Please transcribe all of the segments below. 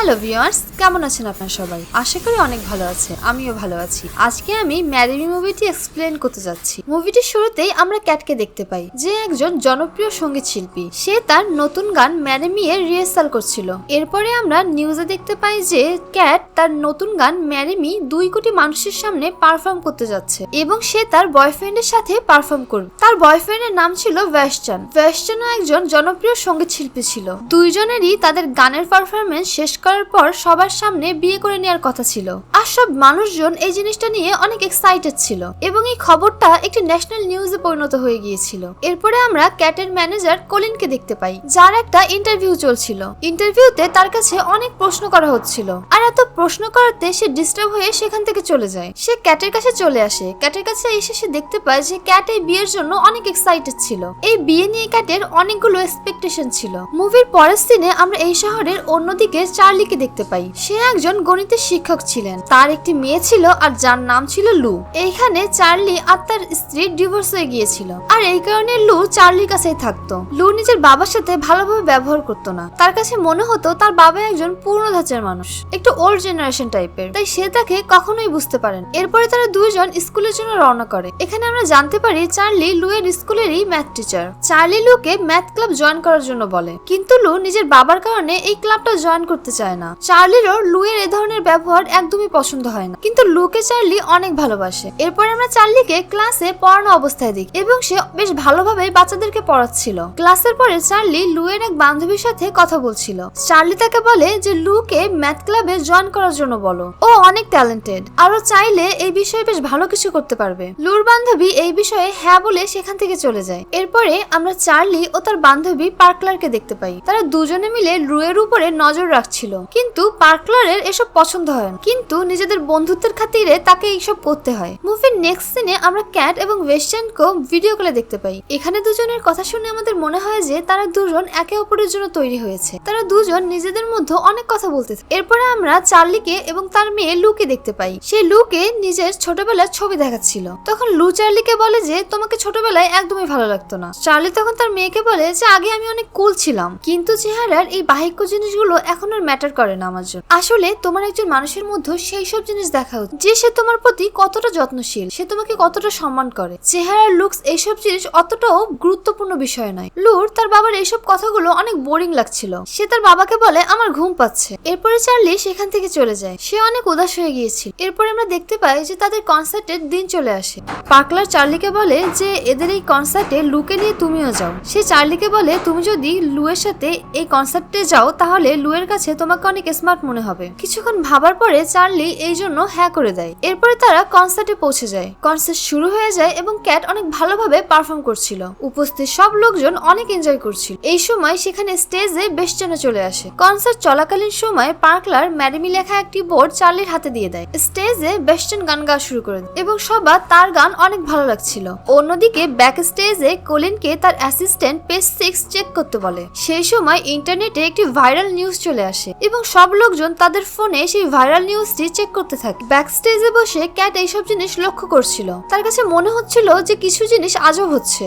Hello viewers, কেমন আছেন আপনারা সবাই? আশা করি অনেক ভালো আছে। আমিও ভালো আছি। আজকে আমি ম্যারি মি মুভিটি এক্সপ্লেন করতে যাচ্ছি। মুভিটির শুরুতেই আমরা ক্যাটকে দেখতে পাই, যে একজন জনপ্রিয় সঙ্গীত শিল্পী। সে তার নতুন গান ম্যারি মি এর রিহার্সাল করছিল। এরপরে আমরা নিউজে দেখতে পাই যে ক্যাট তার নতুন গান ম্যারি মি 2 কোটি মানুষের সামনে পারফর্ম করতে যাচ্ছে এবং সে তার বয়ফ্রেন্ডের সাথে পারফর্ম করবে। তার বয়ফ্রেন্ডের নাম ছিল ওয়েস্টার্ন। ওয়েস্টার্নও একজন জনপ্রিয় সঙ্গীত শিল্পী ছিল। দুইজনেরই তাদের গানের পারফরমেন্স শেষ করার পর সবার সামনে বিয়ে করে নেওয়ার কথা ছিল। আর সব মানুষজন এই জিনিসটা নিয়ে অনেক এক্সাইটেড ছিল এবং এই খবরটা একটি ন্যাশনাল নিউজে পরিণত হয়ে গিয়েছিল। এরপরে আমরা ক্যাটের ম্যানেজার কলিনকে দেখতে পাই, যার একটা ইন্টারভিউ চলছিল। ইন্টারভিউতে তার কাছে অনেক প্রশ্ন করা হচ্ছিল, আর এত প্রশ্ন করাতে সে ডিস্টার্ব হয়ে সেখান থেকে চলে যায়। সে ক্যাটের কাছে চলে আসে। ক্যাটের কাছে এসে সে দেখতে পায় যে ক্যাট এই বিয়ের জন্য অনেক এক্সাইটেড ছিল। এই বিয়ে নিয়ে ক্যাটের অনেকগুলো এক্সপেকটেশন ছিল। মুভির পরের সিনে আমরা এই শহরের অন্যদিকে চার্লিকে দেখতে পাই। সে একজন গণিতের শিক্ষক ছিলেন। তার একটি মেয়ে ছিল আর যার নাম ছিল লু। এইখানে চার্লি আর তার স্ত্রী ডিভোর্স হয়ে গিয়েছিল, আর এই কারণে লু চার্লির কাছেই থাকতো। লু নিজের বাবার সাথে ভালোভাবে ব্যবহার করতো না। তার কাছে মনে হতো তার বাবা একজন পুরনো ধাঁচের মানুষ, একটু ওল্ড জেনারেশন টাইপের, তাই সে তাকে কখনোই বুঝতে পারেন। এরপরে তারা দুইজন স্কুলের জন্য রওনা করে। এখানে আমরা জানতে পারি চার্লি লু এর স্কুলেরই ম্যাথ টিচার। চার্লি লুকে ম্যাথ ক্লাব জয়েন করার জন্য বলে, কিন্তু লু নিজের বাবার কারণে এই ক্লাবটা জয়েন করতে চায় না। চার্লিরও লু এর এই ধরনের ব্যবহার একদমই পছন্দ হয় না, কিন্তু লুকে চার্লি অনেক ভালোবাসে। এরপর আমরা চার্লিকে ক্লাসে পড়ানো অবস্থায় দেখি এবং সে বেশ ভালোভাবে বাচ্চাদেরকে পড়াচ্ছিল। ক্লাসের পরে চার্লি লু এর এক বান্ধবীর সাথে কথা বলছিল। চার্লি তাকে বলে যে লুকে ম্যাথ ক্লাবে জয়েন করার জন্য বলো, ও অনেক ট্যালেন্টেড, আরো চাইলে এই বিষয়ে বেশ ভালো কিছু করতে পারবে। লুর বান্ধবী এই বিষয়ে হ্যাঁ বলে সেখান থেকে চলে যায়। এরপরে আমরা চার্লি ও তার বান্ধবী পার্কলারকে দেখতে পাই। তারা দুজনে মিলে লু এর উপরে নজর রাখছিল, কিন্তু পার্কলারের এসব পছন্দ হয় না, কিন্তু নিজেদের বন্ধুত্বের খাতিরে তাকে এইসব করতে হয়। মুভির নেক্সট সিনে আমরা ক্যাট এবং ওয়েস্টার্নকে ভিডিও কলে দেখতে পাই। এখানে দুজনের কথা শুনে আমাদের মনে হয় যে তারা দুজন একে অপরের জন্য তৈরি হয়েছে। তারা দুজন নিজেদের মধ্যে অনেক কথা বলতে থাকে। এরপরে আমরা চার্লিকে এবং তার মেয়ে লুকে দেখতে পাই। সে লুকে নিজের ছোটবেলার ছবি দেখাচ্ছিল। তখন লু চার্লিকে বলে যে তোমাকে ছোটবেলায় একদমই ভালো লাগতো না। চার্লি তখন তার মেয়েকে বলে যে আগে আমি অনেক কুল ছিলাম, কিন্তু চেহারার এই বাহ্যিক জিনিসগুলো এখন আর ম্যাটার করে না আমার জন্য। আসলে তোমার একজন মানুষের মধ্যে সেই সব জিনিস দেখা উচিত যে সে তোমার প্রতি কতটা যত্নশীল, সে তোমাকে কতটা সম্মান করে। চেহারার লুকস এইসব জিনিস অতটাও গুরুত্বপূর্ণ বিষয় নয়। লুর তার বাবার এইসব কথাগুলো অনেক বোরিং লাগছিল। সে তার বাবাকে বলে আমার ঘুম পাচ্ছে। এরপরে চার্লি সেখান থেকে চলে যায়। সে অনেক উদাস হয়ে গিয়েছিল। এরপরে আমরা দেখতে পাই যে তাদের কনসার্টের দিন চলে আসে। পার্কলার চার্লিকে বলে যে এদের এই কনসার্টে লুকে নিয়ে তুমিও যাও। সে চার্লিকে বলে তুমি যদি লু এর সাথে এই কনসার্টে যাও তাহলে লু এর কাছে তোমাকে অনেক স্মার্ট মনে হবে। কিছুক্ষণ ভাবার পরে চার্লি এই জন্য হ্যাঁ করে দেয়। এরপরে তারা কনসার্টে পৌঁছে যায়। কনসার্ট শুরু হয়ে যায় এবং ক্যাট অনেক ভালোভাবে পারফর্ম করছিল। উপস্থিত সব লোকজন অনেক এনজয় করছিল। এই সময় সেখানে স্টেজে ওয়েস্টার্ন চলে আসে। কনসার্ট চলাকালীন সময় পার্কলার ম্যারি মি লেখা একটি বোর্ড চার্লির হাতে দিয়ে দেয়। স্টেজে ওয়েস্টার্ন গান গাওয়া শুরু করে দেয় এবং সবার তার গান অনেক ভালো লাগছিল। অন্যদিকে ব্যাক স্টেজে কলিনকে তার অ্যাসিস্ট্যান্ট পেজ 6 চেক করতে বলে। সেই সময় ইন্টারনেটে একটি ভাইরাল নিউজ চলে আসে এবং সব লোকজন তাদের ফোনে সেই ভাইরাল নিউজটি চেক করতে থাকে। ব্যাক স্টেজে বসে ক্যাট এইসব জিনিস লক্ষ্য করছিল। তার কাছে মনে হচ্ছিল যে কিছু জিনিস আজব হচ্ছে।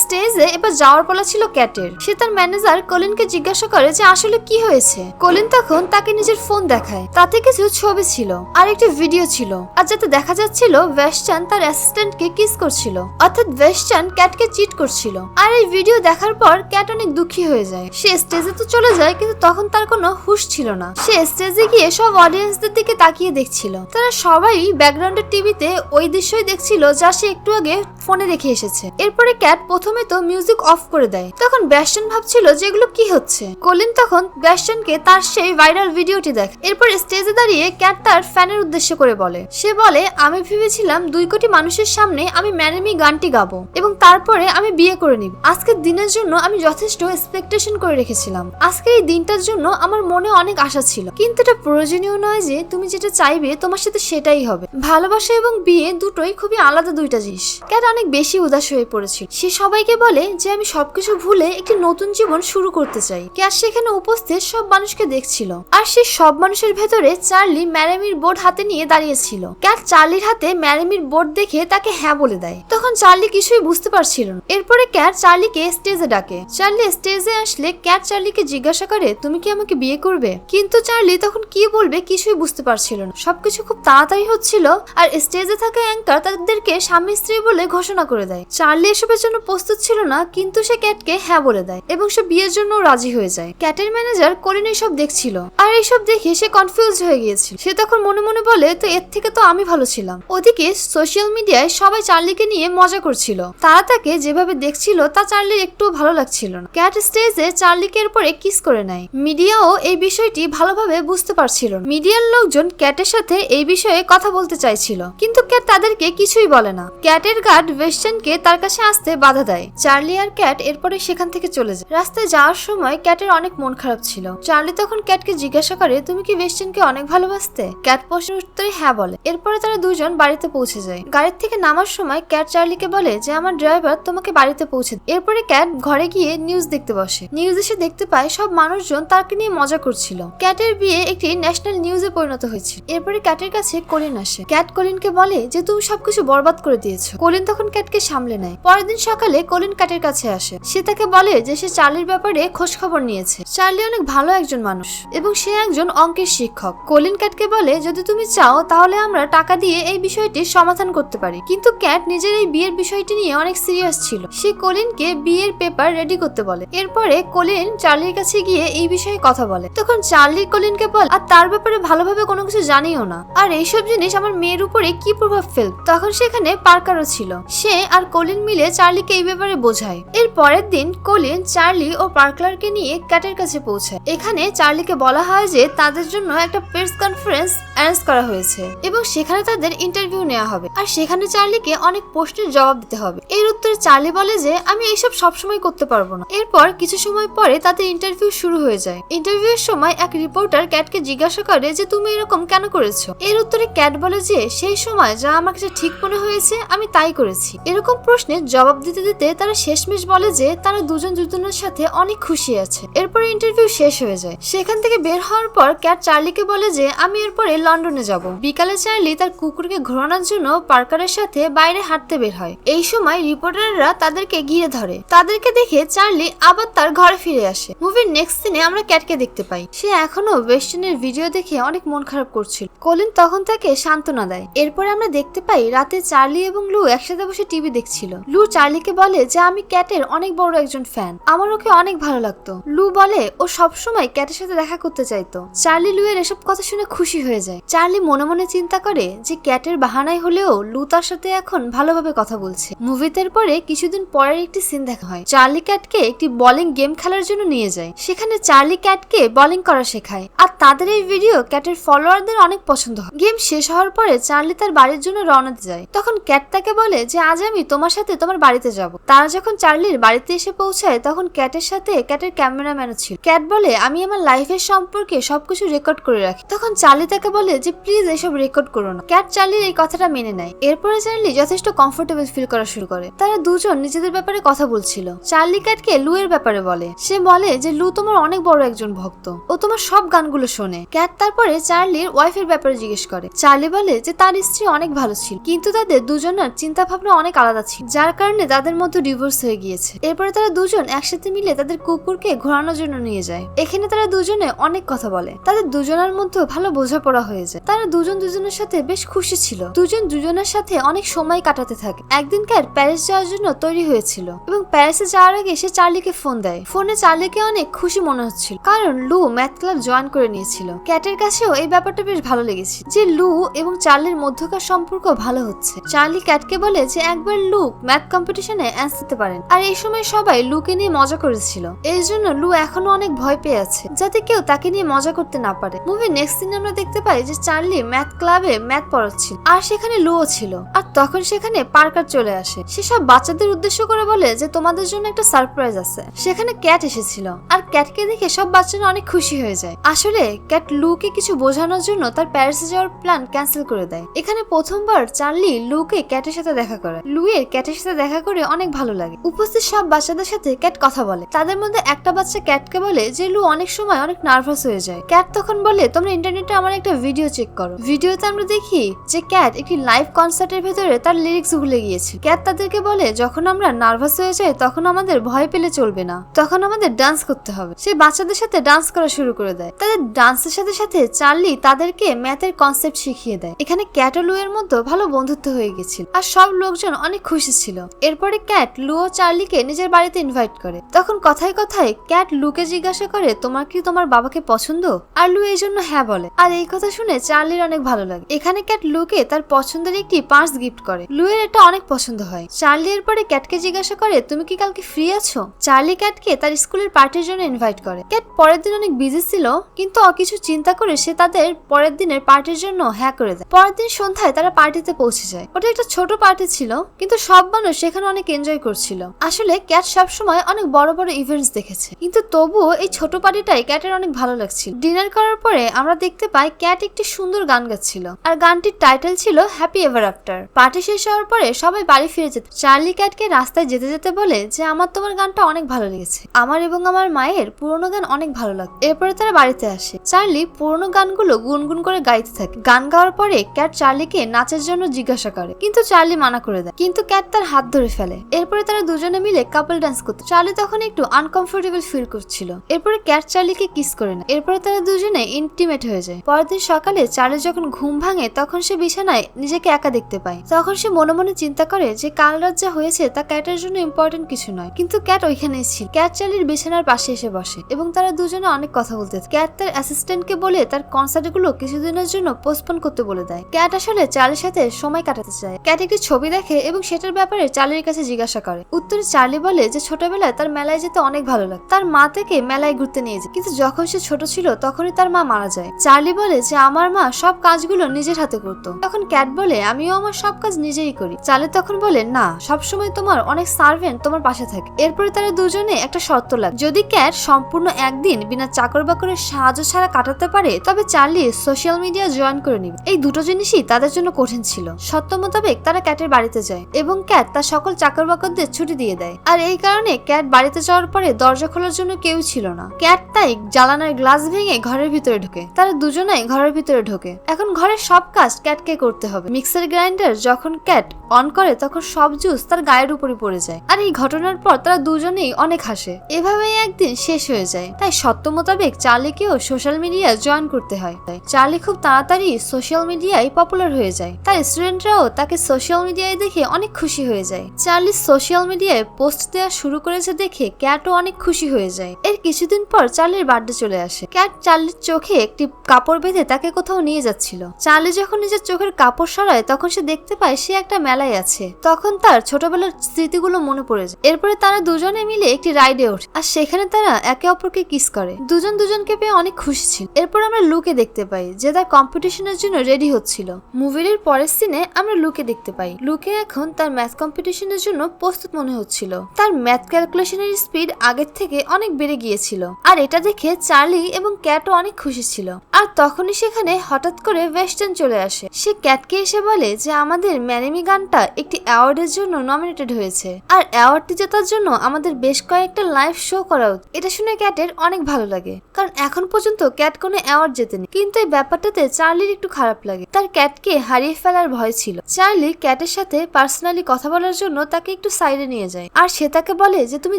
স্টেজে এবার যাওয়ার পালা ছিল ক্যাটের। সে তার ম্যানেজার কলিনকে জিজ্ঞাসা করে যে আসলে কি হয়েছে। কলিন তখন তাকে নিজের ফোন দেখায়। তাতে কিছু ছবি ছিল আর একটি ভিডিও ছিল, আর যাতে দেখা যাচ্ছিল ওয়েস্টার্ন তার অ্যাসিস্ট্যান্টকে কিস করছিল, অর্থাৎ ওয়েস্টার্ন ক্যাটকে চিট করছিল। আর এই ভিডিও দেখার পর ক্যাট অনেক দুঃখী হয়ে যায়। সে স্টেজে তো চলে যায়, কিন্তু তখন তার কোনো হুঁশ ছিল না। সে স্টেজে গিয়ে সব অডিয়েন্সদের দিকে তাকিয়ে দেখছিল। তারা সবাই ব্যাকগ্রাউন্ডের টিভিতে ওই দৃশ্যই দেখছিল যা সে একটু আগে ফোনে দেখে এসেছে। এরপরে ক্যাট প্রথমে তো মিউজিক অফ করে দেয়। তখন ওয়েস্টার্ন ভাবছিল যে এগুলো কি হচ্ছে। কলিন তখন ওয়েস্টার্নকে তার সেই ভাইরাল ভিডিওটি দেখে। এরপর স্টেজে দাঁড়িয়ে ক্যাট তার ফ্যানের উদ্দেশ্য করে বলে, সে বলে আমি ভেবেছিলাম 2 কোটি মানুষের সামনে আমি ম্যারি মি গানটি গাবো এবং তারপরে আমি বিয়ে করে নিব। আজকের দিনের জন্য আমি যথেষ্ট এক্সপেকটেশন করে রেখেছিলাম। আজকের এই দিনটার জন্য আমার মনে অনেক আশা ছিল, কিন্তু এটা প্রয়োজনীয় নয় যে তুমি যেটা চাইবে তোমার সাথে সেটাই হবে। ভালোবাসা এবং বিয়ে দুটোই খুবই আলাদা দুইটা জিনিস। ক্যাট অনেক অনেক বেশি উদাস হয়ে পড়েছিল। সে সবাইকে বলে যে আমি সবকিছু ভুলে একটি নতুন জীবন শুরু করতে চাই। ক্যাট সেখানে উপস্থিত সব মানুষকে দেখছিল, আর সেই সব মানুষের ভেতরে চার্লি ম্যারামির বোর্ড হাতে নিয়ে দাঁড়িয়েছিল। ক্যাট চার্লির হাতে ম্যারামির বোর্ড দেখে তাকে হ্যাঁ বলে দেয়। তখন চার্লি কিছুই বুঝতে পারছিল না। এরপরে ক্যাট চার্লিকে স্টেজে ডাকে। চার্লি স্টেজে আসলে ক্যাট চার্লিকে জিজ্ঞাসা করে, তুমি কি আমাকে বিয়ে করবে? কিন্তু চার্লি তখন কি বলবে কিছুই বুঝতে পারছিল না। সবকিছু খুব তাড়াতাড়ি হচ্ছিল, আর স্টেজে থাকা অ্যাঙ্কার তাদেরকে স্বামী স্ত্রী বলে ঘোষণা করে দেয়। চার্লি এসবের জন্য প্রস্তুত ছিল না, কিন্তু সে ক্যাটকে হ্যাঁ বলে দেয় এবং সে বিয়ের জন্য রাজি হয়ে যায়। ক্যাটের ম্যানেজার কলিন এইসব দেখছিল, আর এইসব দেখে সে কনফিউজ হয়ে গিয়েছিল। সে তখন মনে মনে বলে, তো এর থেকে তো আমি ভালো ছিলাম। ওদিকে সোশ্যাল মিডিয়ায় সবাই চার্লিকে নিয়ে মজা করছিল। তারা তাকে যেভাবে দেখছিল তা চার্লির একটু ভালো লাগছিল না। ক্যাট স্টেজে চার্লিকে এরপরে কিস করে নেয়। মিডিয়াও এই বিষয়টি ভালোভাবে বুঝতে পারছিল না। মিডিয়ার লোকজন ক্যাটের সাথে এই বিষয়ে কথা বলতে চাইছিল, কিন্তু ক্যাট তাদেরকে কিছুই বলে না। ক্যাটের গার্ড ওয়েস্টার্নকে তার কাছে আসতে বাধা দেয়। চার্লি আর ক্যাট এরপরে সেখান থেকে চলে যায়। রাস্তায় যাওয়ার সময় ক্যাটের অনেক মন খারাপ ছিল। চার্লি তখন ক্যাটকে জিজ্ঞাসা করে, তুমি কি ওয়েস্টার্নকে অনেক ভালোবাসতে? ক্যাট প্রশ্নের উত্তরে হ্যাঁ বলে। এরপরে তারা দুজন বাড়িতে পৌঁছে যায়। গাড়ির থেকে নামার সময় ক্যাট চার্লিকে বলে যে আমার ড্রাইভার তোমাকে বাড়িতে পৌঁছে দেয়। এরপরে ক্যাট ঘরে গিয়ে নিউজ দেখতে বসে। নিউজ এসে দেখতে পায় সব মানুষজন তাকে নিয়ে মজা করছিল। ক্যাটের বিয়ে একটি ন্যাশনাল নিউজে পরিণত হয়েছিল। এরপরে ক্যাটের কাছে কলিন আসে। ক্যাট কলিনকে বলে যে তুমি সবকিছু বরবাদ করে দিয়েছো। কলিন তখন ক্যাটকে সামলে নেয়। পরের দিন সকালে কলিন ক্যাটের কাছে আসে। সে তাকে বলে যে সে চার্লির ব্যাপারে খোঁজ খবর নিয়েছে। চার্লি অনেক ভালো একজন মানুষ এবং সে একজন অঙ্কের শিক্ষক। কলিন ক্যাটকে বলে যদি তুমি চাও তাহলে আমরা টাকা দিয়ে এই বিষয়টি সমাধান করতে পারি। কিন্তু ক্যাট নিজের এই বিয়ের বিষয়টি নিয়ে অনেক সিরিয়াস ছিল। সে কলিনকে বিয়ের পেপার রেডি করতে বলে। এরপরে কলিন চার্লির কাছে গিয়ে এই বিষয়ে কথা বলে। তখন চার্লি কলিনকে বলে আর তার ব্যাপারে ভালোভাবে কোনো কিছু জানিও না, আর এইসব জিনিস আমার মেয়ের উপরে কি প্রভাব ফেলবে। তখন সেখানে পার্কারও ছিল। সে আর কলিন মিলে চার্লিকে এই ব্যাপারে বোঝায়। এর পরের দিন কলিন চার্লি ও পার্কলারকে নিয়ে ক্যাটের কাছে পৌঁছায়। এখানে চার্লিকে বলা হয় যে তাদের জন্য একটা প্রেস কনফারেন্স অ্যারেঞ্জ করা হয়েছে এবং সেখানে তাদের ইন্টারভিউ নেওয়া হবে, আর সেখানে চার্লিকে অনেক প্রশ্নের জবাব দিতে হবে। এর উত্তরে চার্লি বলে যে আমি এইসব সবসময় করতে পারবো না। এরপর কিছু সময় পরে তাদের ইন্টারভিউ শুরু হয়ে যায়। ইন্টারভিউয়ের সময় এক রিপোর্টার ক্যাটকে জিজ্ঞাসা করে যে তুমি এরকম কেন করেছো? এর উত্তরে ক্যাট বলে যে সেই সময় যা আমার কাছে ঠিক মনে হয়েছে আমি তাই করেছি। এরকম প্রশ্নের জবাব দিতে দিতে তারা শেষমেশ বলে যে তারা দুজন দুজনের সাথে অনেক খুশি আছে। এরপরে ইন্টারভিউ শেষ হয়ে যায়। সেখান থেকে বের হওয়ার পর ক্যাট চার্লিকে বলে যে আমি এরপরে লন্ডনে যাব। বিকালে চার্লি তার কুকুরকে ঘোরানোর জন্য পার্কারের সাথে বাইরে হাঁটতে বের হয়। এই সময় রিপোর্টাররা তাদেরকে ঘিরে ধরে। তাদেরকে দেখে চার্লি আবার তার ঘরে ফিরে আসে। মুভির নেক্সট সিনে আমরা ক্যাটকে দেখতে পাই। সে এখনো ওয়েস্টার্নের ভিডিও দেখে অনেক মন খারাপ করছিল। কলিন তখন তাকে সান্ত্বনা দেয়। এরপরে আমরা দেখতে পাই রাতে চার্লি এবং লু একসাথে বসে টিভি দেখছিল। লু চার্লিকে বলে যে আমি ক্যাটের অনেক বড় একজন ফ্যান, আমার ওকে অনেক ভালো লাগতো। লু বলে ও সবসময় ক্যাটের সাথে দেখা করতে চাইতো। চার্লি লু এর এসব কথা শুনে খুশি হয়ে যায়। চার্লি মনে মনে চিন্তা করে যে ক্যাটের বাহানায় হলেও লু তার সাথে এখন ভালোভাবে কথা বলছে। মুভিতে পরে কিছুদিন পরের একটি সিন দেখা হয়। চার্লি ক্যাটকে একটি বোলিং গেম খেলার জন্য নিয়ে যায়। সেখানে চার্লি ক্যাটকে বোলিং করা শেখায়, আর তাদের এই ভিডিও ক্যাটের ফলোয়ারদের অনেক পছন্দ হয়। গেম শেষ হওয়ার পরে চার্লি তার বাড়ির জন্য রওনা দিতে যায়। তখন ক্যাট তাকে বলে যে আজ আমি তোমার সাথে তোমার বাড়িতে যাব। তারা যখন চার্লির বাড়িতে এসে পৌঁছায় তখন ক্যাটের সাথে ক্যাটের ক্যামেরাম্যানও ছিল। ক্যাট বলে আমি আমার লাইফের সম্পর্কে সবকিছু রেকর্ড করে রাখি। তখন চার্লি তাকে বলে যে প্লিজ এসব রেকর্ড করো না। ক্যাট চার্লির এই কথাটা মেনে নেয়। এরপরে চার্লি যথেষ্ট কমফোর্টেবল ফিল করা শুরু করে। তারা দুজন নিজেদের ব্যাপারে কথা বলছিল। চার্লি ক্যাটকে লু এর ব্যাপারে বলে। সে বলে যে লু তোমার অনেক বড় একজন ভক্ত, ও তোমার সব গানগুলো শোনে। ক্যাট তারপরে চার্লির ওয়াইফের ব্যাপারে জিজ্ঞেস করে। চার্লি বলে যে তার স্ত্রী অনেক ভালো ছিল, কিন্তু তাদের দুজনের চিন্তা ভাবনা অনেক আলাদা ছিল, যার কারণে তাদের মধ্যে ডিভোর্স হয়ে গিয়েছে। এরপরে তারা দুজন একসাথে মিলে তাদের কুকুরকে ঘোরানোর জন্য নিয়ে যায়। এখানে তারা দুজনে অনেক কথা বলে। তাদের দুজনের মধ্যে ভালো বোঝাপড়া হয়ে যায়। তারা দুজন দুজনের সাথে বেশ খুশি ছিল। দুজন দুজনের সাথে অনেক সময় কাটাতে থাকে। একদিন ক্যাট প্যারিস যাওয়ার জন্য তৈরি হয়েছিল এবং প্যারিসে যাওয়ার আগে সে চার্লিকে ফোন দেয়। ফোনে চার্লিকে অনেক খুশি মনে হচ্ছিল, কারণ লু ম্যাথ ক্লাব জয়েন করে নিয়েছিল। ক্যাটের কাছেও এই ব্যাপারটা বেশ ভালো লেগেছে যে লু এবং চার্লির মধ্যকার সম্পর্ক ভালো হচ্ছে। চার্লি ক্যাটকে বলে যে একবার লু ম্যাথ কম্পিটিশনে অ্যান্সার দিতে পারেন, আর এই সময় সবাই লুকে নিয়ে মজা করেছিল। এই জন্য লু এখনো অনেক ভয় পেয়ে আছে যাতে কেউ তাকে নিয়ে মজা করতে না পারে। মুভি নেক্সট সিনে আমরা দেখতে পাই যে চার্লি ম্যাথ ক্লাবে ম্যাথ পড়াচ্ছিল, আর সেখানে লুও ছিল। আর তখন সেখানে পার্কার চলে আসে। সে সব বাচ্চাদের উদ্দেশ্য করে বলে যে তোমাদের জন্য একটা সারপ্রাইজ আছে। সেখানে ক্যাট এসেছিল, আর ক্যাটকে দেখে সব বাচ্চারা অনেক খুশি হয়ে যায়। আসলে ক্যাট লুকে কিছু বোঝানোর জন্য তার প্যারিসে যাওয়ার প্ল্যান ক্যান্সেল করে দেয়। এখানে প্রথমবার চার্লি লুকে ক্যাটের সাথে দেখা করায়। লুইয়ের ক্যাটের সাথে দেখা করে অনেক ভালো লাগে। উপস্থিত সব বাচ্চাদের সাথে ক্যাট কথা বলে। তাদের মধ্যে একটা বাচ্চা ক্যাটকে বলে যে লু অনেক সময় অনেক নার্ভাস হয়ে যায়। ক্যাট তখন বলে তোমরা ইন্টারনেটে আমার একটা ভিডিও চেক করো। ভিডিওতে আমরা দেখি যে ক্যাট একটি লাইভ কনসার্টের ভেতরে তার লিরিক্স ভুলে গিয়েছে। ক্যাট তাদেরকে বলে যখন আমরা নার্ভাস হয়ে যাই তখন আমাদের ভয় পেলে চলবে না, তখন আমাদের ডান্স করতে হবে। সে বাচ্চাদের সাথে ডান্স করা শুরু করে দেয়। তাদের ডান্সের সাথে সাথে চার্লি তাদেরকে ম্যাথের কনসেপ্ট শিখিয়ে দেয়। এখানে ক্যাট ও লু এর মধ্যে ভালো বন্ধুত্ব হয়ে গেছিল আর সব লোকজন অনেক খুশি ছিল। এরপরে ক্যাট লু ও চার্লিকে নিজের বাড়িতে ইনভাইট করে। তখন কথায় কথায় ক্যাট লুকে জিজ্ঞাসা করে তোমার কি তোমার বাবাকে পছন্দ, আর লু এই জন্য হ্যাঁ বলে। আর এই কথা শুনে চার্লির অনেক ভালো লাগে। এখানে ক্যাট লুকে তার পছন্দের একটি পার্স গিফট করে। লু এর এটা অনেক পছন্দ হয়। চার্লি এরপরে ক্যাটকে জিজ্ঞাসা করে তুমি কি কালকে ফ্রি আছো। চার্লি ক্যাটকে তার স্কুলের পার্টির জন্য ইনভাইট করে। ক্যাট পরের দিন অনেক বিজি ছিল, কিন্তু কিছু চিন্তা করে সে তাদের পরের দিনের পার্টির জন্য হ্যাঁ করে দেয়। পরের দিন সন্ধ্যায় তারা পার্টিতে পৌঁছে যায়। ওটা একটা ছোট পার্টি ছিল, কিন্তু সব মানুষ সেখানে অনেক এনজয় করছিল। আসলে ক্যাট সবসময় অনেক বড় বড় ইভেন্টস দেখেছে, কিন্তু তবুও এই ছোট পার্টিটাই ক্যাটের অনেক ভালো লাগছিল। ডিনার করার পরে আমরা দেখতে পাই ক্যাট একটি সুন্দর গান গাচ্ছিল, আর গানটির টাইটেল ছিল হ্যাপি এভার আফটার। পার্টি শেষ হওয়ার পরে সবাই বাড়ি ফিরে যেত। চার্লি ক্যাটকে রাস্তায় যেতে যেতে বলে যে আমার তোমার গানটা অনেক ভালো লেগেছে, আমার এবং আমার মায়ের পুরোনো গান অনেক ভালো লাগে। এরপরে তারা বাড়িতে আসে। চার্লি পুরোনো গানগুলো গুনগুন করে গাইতে থাকে। গান গাওয়ার পরে ক্যাট চার্লিকে নাচের জন্য জিজ্ঞাসা করে, কিন্তু চার্লি মানা করে দেয়। কিন্তু ক্যাট তার হাত ধরে ফেলে। এরপরে তারা দুজনে মিলে কাপল ডান্স করতে। চার্লি তখন একটু আনকমফোর্টেবল ফিল করছিল। এরপরে ক্যাট চার্লিকে কিস করে না। এরপরে তারা দুজনে ইন্টিমেট হয়ে যায়। পরের দিন সকালে চার্লি যখন ঘুম ভাঙে তখন সে বিছানায় নিজেকে একা দেখতে পায়। তখন সে মনে মনে চিন্তা করে যে কাল রাত যা হয়েছে তা ক্যাটের জন্য ইম্পর্টেন্ট কিছু নয়, কিন্তু ক্যাট ওইখানেই ছিল। ক্যাট চার্লির বিছানার পাশে এসে বসে এবং তারা দুজনে অনেক কথা বলতে থাকে। ক্যাট তার অ্যাসিস্ট্যান্টকে বলে তার কনসার্টগুলো কিছুদিনের জন্য পোস্টপোন করতে বলে দেয়। ক্যাট আসলে চার্লির সাথে সময় কাটাতে চায়। ক্যাট একটি ছবি দেখে এবং সেটার ব্যাপারে চার্লির কাছে জিজ্ঞাসা করে। উত্তরে চার্লি বলে যে ছোটবেলায় তার মেলায় যেতে অনেক ভালো লাগে। তার মা থেকে মেলায় ঘুরতে নিয়ে যায়, কিন্তু যখন সে ছোট ছিল তখনই তার মা মারা যায়। চার্লি বলে যে আমার মা সব কাজগুলো নিজের হাতে করতো। তখন ক্যাট বলে আমিও আমার সব কাজ নিজেই করি। চার্লি তখন বলে না, সবসময় তোমার অনেক সার্ভেন্ট তোমার পাশে থাকে। এরপরে তারা দুজনে একটা শর্ত লাগে, যদি ক্যাট সম্পূর্ণ একদিন বিনা চাকর বাকরের সাহায্য ছাড়া কাটাতে পারে তবে চার্লি সোশ্যাল মিডিয়া জয়েন করে নিবে। এই দুটো জিনিসই তাদের জন্য কঠিন ছিল। শর্ত মোতাবেক তারা ক্যাটের বাড়িতে যায় এবং ক্যাট তার সকল চাকর বাকরদের ছুটি দিয়ে দেয়। আর এই কারণে ক্যাট বাড়িতে যাওয়ার পরে দরজা খোলার জন্য কেউ ছিল না। ক্যাট তাই জ্বালানার গ্লাস ভেঙে ঘরের ভিতরে ঢোকে। তারা দুজনেই ঘরের ভিতরে ঢোকে। এখন ঘরের সব কাজ ক্যাটকে করতে হবে। মিক্সার গ্রাইন্ডার যখন ক্যাট অন করে তখন সব জুস তার গায়ের উপরে পড়ে যায়। আর এই ঘটনার পর তারা দুজনেই অনেক হাসে। এভাবেই একদিন শেষ হয়ে যায়। তাই সত্য মোতাবেক চার্লিকেও সোশ্যাল মিডিয়া জয়েন করতে হয়। চার্লি খুব তাড়াতাড়ি সোশ্যাল মিডিয়ায় পপুলার হয়ে যায়। তার স্টুডেন্টরাও তাকে সোশ্যাল মিডিয়ায় দেখে অনেক খুশি হয়ে যায়। চার্লি সোশ্যাল মিডিয়ায় পোস্ট দেওয়া শুরু করেছে দেখে ক্যাটও অনেক খুশি হয়ে যায়। এর কিছুদিন পর চার্লির বার্থডে চলে আসে। ক্যাট চার্লির চোখে একটি কাপড় বেঁধে তাকে কোথাও নিয়ে যাচ্ছিল। চার্লি যখন নিজের চোখের কাপড় সরায় তখন সে দেখতে পায় সে একটা মেলায় আছে। তখন তার ছোটবেলার স্মৃতিগুলো মনে পড়ে যায়। এরপরে তারা দুজনে মিলে একটি রাইডে ওঠে আর সেখানে তারা একে অপরকে কিস করে। দুজন দুজনকে পেয়ে অনেক খুশি ছিল। এরপর আমরা লুকে দেখতে পাই যে তার কম্পিটিশনের জন্য রেডি হচ্ছিল। মুভির পরের সিনে আমরা লুকে দেখতে পাই লুকে এখন তার ম্যাথ কম্পিটিশনের জন্য প্রস্তুত মনে হচ্ছিল। তার ম্যাথ ক্যালকুলেশনের স্পিড আগের থেকে অনেক বেড়ে গিয়েছিল। আর এটা দেখে চার্লি এবং ক্যাটও অনেক খুশি ছিল। আর তখনই সেখানে হঠাৎ করে ওয়েস্টার্ন চলে আসে। সে ক্যাটকে এসে বলে যে আমাদের ম্যানেমি গানটা একটি অ্যাওয়ার্ডের জন্য নমিনেটেড হয়েছে, আর অ্যাওয়ার্ডটি জেতার জন্য আমাদের বেশ কয়েকটা লাইভ শো করা উচিত। এটা শুনে ক্যাটের অনেক ভালো লাগে, কারণ এখন পর্যন্ত ক্যাট কোনো অ্যাওয়ার্ড জেতেনি। কিন্তু এই ব্যাপারটাতে চার্লির একটু খারাপ লাগে। তার ক্যাটকে হারিয়ে ফেলার ভয় ছিল। চার্লি ক্যাটের সাথে পার্সোনালি কথা বলার জন্য তাকে একটু সাইডে নিয়ে যায়। আর সে তাকে বলে যে তুমি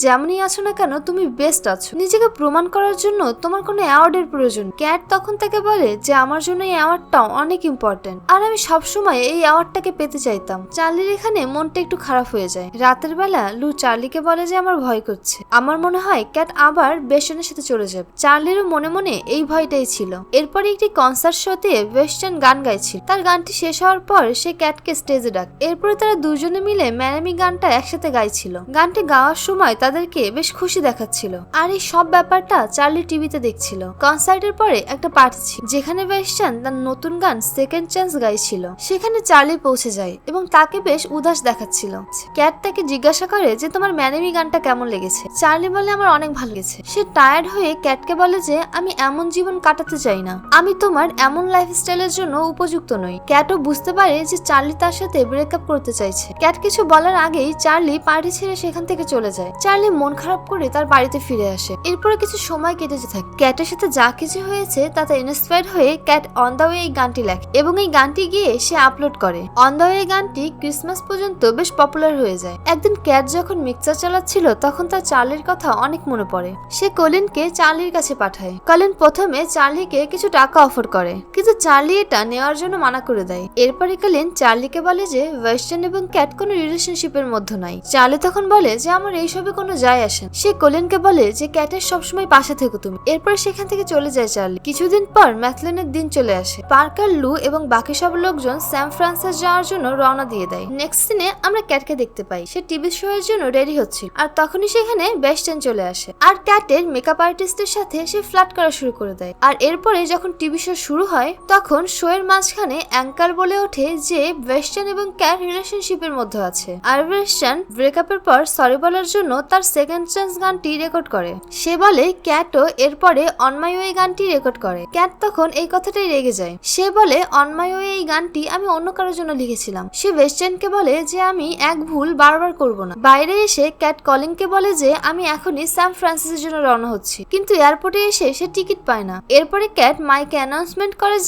যেমনই আছো না কেন তুমি বেস্ট আছো। নিজেকে প্রমাণ করার জন্য তোমার কোনো অ্যাওয়ার্ডের প্রয়োজন। ক্যাট তখন তাকে বলে যে আমার জন্য এই অ্যাওয়ার্ডটা অনেক ইম্পর্টেন্ট, আর আমি সবসময় এই অ্যাওয়ার্ডটাকে পেতে চাইতাম। চার্লির এখানে মনটা একটু খারাপ হয়ে যায়। রাতের বেলা লু চার্লিকে বলে যে আমার ভয় করছে, আমার মনে হয় ক্যাট আবার বেস্টনের সাথে চলে যাবে। চার্লিরও মনে মনে এই ভয়টাই ছিল। এরপরে একটি কনসার্ট শোতে ওয়েস্টার্ন গান গাইছিল। তার গানটি শেষ হওয়ার পর সে ক্যাটকে স্টেজে ডাক। এরপরে তারা দুজনে মিলে ম্যানামি গানটা একসাথে গাইছিল। গানটি গাওয়ার সময় তাদেরকে বেশ খুশি দেখাচ্ছিল। আর এই সব ব্যাপারটা চার্লি টিভিতে দেখছিল। কনসার্টের পরে একটা পার্টি আসছি, যেখানে ওয়েস্টার্ন তার নতুন গান সেকেন্ড চান্স গাইছিল। সেখানে চার্লি পৌঁছে যায় এবং তাকে বেশ উদাস দেখাচ্ছিল। ক্যাট তাকে জিজ্ঞাসা করে যে তোমার ম্যানেমি গানটা কেমন লেগেছে। চার্লি বলে আমার অনেক ভালো লেগেছে। সে টায়ার্ড হয়ে ক্যাটকে বলে যে আমি এমন জীবন কাটাতে চাই না, আমি তোমার এমন লাইফস্টাইলের জন্য উপযুক্ত নই। ক্যাটও বুঝতে পারে যে চার্লি তার সাথে ব্রেকআপ করতে চাইছে। ক্যাট কিছু বলার আগেই চার্লি পার্টি ছেড়ে সেখান থেকে চলে যায়। চার্লি মন খারাপ করে তার বাড়িতে ফিরে আসে। এরপরে কিছু সময় কেটে থাকে। ক্যাটের সাথে যা কিছু হয়েছে তাতে ইন্সপায়ার্ড হয়ে ক্যাট অন দ্য ওয়ে এই গানটি লেখে এবং এই গানটি গিয়ে সে আপলোড করে। অন দ্য ওয়ে গানটি ক্রিসমাস পর্যন্ত বেশ পপুলার হয়ে যায়। একদিন ক্যাট যখন মিক্সার চালাচ্ছিল তখন তার চার্লির কথা অনেক মনে পড়ে। সে কলিনকে চার্লির কাছে পাঠায়। কলিন প্রথমে চার্লিকে কিছু টাকা অফার করে, কিন্তু চার্লি এটা নেওয়ার জন্য মানা করে দেয়। এরপরে কলিন চার্লিকে বলে যে ওয়েস্টার্ন এবং ক্যাট কোনো রিলেশনশিপের মধ্যে নাই। চার্লি তখন বলে যে আমার এইসবে কোনো যায় আসে। সে কলিনকে বলে যে ক্যাটের সবসময় পাশে থেকো তুমি। এরপর সেখান থেকে চলে যায় চার্লি। কিছুদিন পর ম্যাথলেনের দিন চলে আসে। পার্কার, লু এবং বাকি সব লোকজন স্যান ফ্রান্সিস যাওয়ার জন্য রওনা দিয়ে দেয়। নেক্সট সিনে আমরা ক্যাটকে দেখতে পাই। সে টিভি শো এর জন্য রেডি হচ্ছিল, আর তখনই সেখানে ওয়েস্টার্ন চলে আসে আর ক্যাটের মেকআপ আর্টিস্টের সাথে সে ফ্লার্ট করা শুরু করে দেয়। আর এরপরে যখন টিভি শো শুরু হয় তখন শো এর মাঝখানে অ্যাঙ্কার বলে ওঠে যে ওয়েস্টার্ন এবং ক্যাট রিলেশনশিপের মধ্যে আছে। আর ওয়েস্টার্ন ব্রেকআপের পর সরি বলার জন্য তার সেকেন্ড চান্স গানটি রেকর্ড করে। সে বলে ক্যাটও এরপরে অন মাই ওয়ে গানটি রেকর্ড করে। ক্যাট তখন এই কথাটাই রেগে যায়। সে বলে অন মাই ওয়ে এই গানটি আমি অন্য কারোর জন্য লিখেছিলাম। সে ওয়েস্টার্নকে বলে যে আমি এক ভুল বারবার করব না। বাইরে এসে ক্যাট কলিনকে বলে যে আমি এখনই স্যান ফ্রান্সিসের জন্য রওনা হচ্ছি, কিন্তু এয়ারপোর্টে এসে সে টিকিট পায় না। এরপরে ক্যাট মাইকে অ্যানাউন্সমেন্ট করে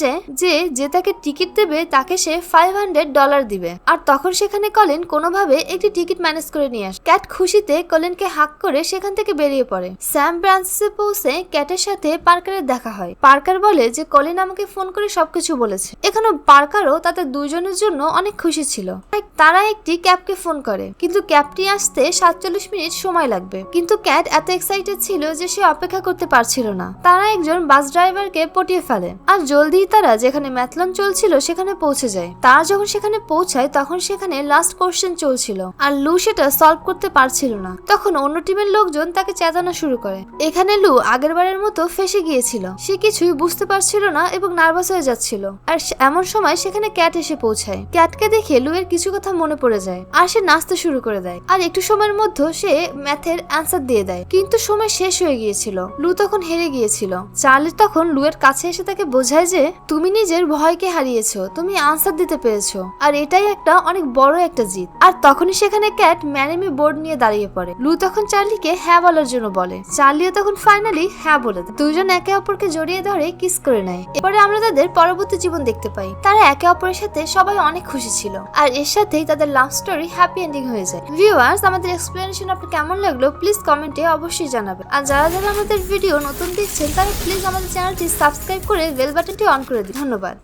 যে তাকে টিকিট দেবে তাকে সে $500 দিবে। আর তখন সেখানে কলিন কোনোভাবে একটি টিকিট ম্যানেজ করে নিয়ে আসে। ক্যাট খুশিতে কলিনকে হাক করে সেখান থেকে বেরিয়ে পড়ে। স্যান ফ্রান্সিসে পৌঁছে ক্যাটের সাথে পার্কারের দেখা হয়। পার্কার বলে যে কলিন আমাকে ফোন করে সবকিছু বলেছে। এখানে পার্কারও তাদের দুইজনের জন্য অনেক খুশি ছিল। তারা একটি ক্যাবকে ফোন করে, কিন্তু ক্যাবটি আসতে 47 মিনিট সময় লাগবে। কিন্তু ক্যাট এত এক্সাইটেড ছিল যে সে অপেক্ষা করতে পারছিল না। তারা একজন বাস ড্রাইভারকে পটিয়ে ফেলে আর জলদি তারা যেখানে ম্যাথলন চলছিল সেখানে পৌঁছে যায়। তারা যখন সেখানে পৌঁছায় তখন সেখানে লাস্ট কোশ্চেন চলছিল আর লু সেটা সলভ করতে পারছিল না। তখন অন্য টিমের লোকজন তাকে চেঁচানো শুরু করে। এখানে লু আগেরবারের মতো ফেসে গিয়েছিল। সে কিছুই বুঝতে পারছিল না এবং নার্ভাস হয়ে যাচ্ছিল। আর এমন সময় সেখানে ক্যাট এসে পৌঁছায়। ক্যাটকে দেখে লু এর কিছু কথা মনে পড়ে যায় আর সে নাচতে শুরু করে দেয়। আর একটু সময়ের মধ্যে সে ম্যাথের অ্যান্সার দিয়ে দেয়, কিন্তু সময় শেষ হয়ে গিয়েছিল। লু তখন হেরে গিয়েছিল। চার্লি তখন লু এর কাছে এসে তাকে বোঝায় যে তুমি নিজের ভয়কে হারিয়েছো, তুমি আনসার দিতে পেরেছো, আর এটাই একটা অনেক বড় একটা জিত। আর তখনই সেখানে ক্যাট ম্যানেমি বোর্ড নিয়ে দাঁড়িয়ে পড়ে। লু তখন চার্লিকে হ্যাঁ বলার জন্য বলে। চার্লিও তখন ফাইনালি হ্যাঁ বলে দেয়। দুইজন একে অপরকে জড়িয়ে ধরে কিস করে নেয়। এরপরে আমরা তাদের পরবর্তী জীবন দেখতে পাই। তারা একে অপরের সাথে সবাই অনেক খুশি ছিল, আর এর সাথেই তাদের লাভ স্টোরি হ্যাপি এন্ডিং হয়ে যায়। ভিউয়ার্স, আমাদের এক্সপ্লেনেশন আপনার কেমন লাগলো প্লিজ কমেন্টে অবশ্যই জানাবেন। আর যারা যারা আমাদের ভিডিও নতুন দেখছেন তারা প্লিজ আমাদের চ্যানেলটি সাবস্ক্রাইব করে বেল বাটনটি অন করে দিন। ধন্যবাদ।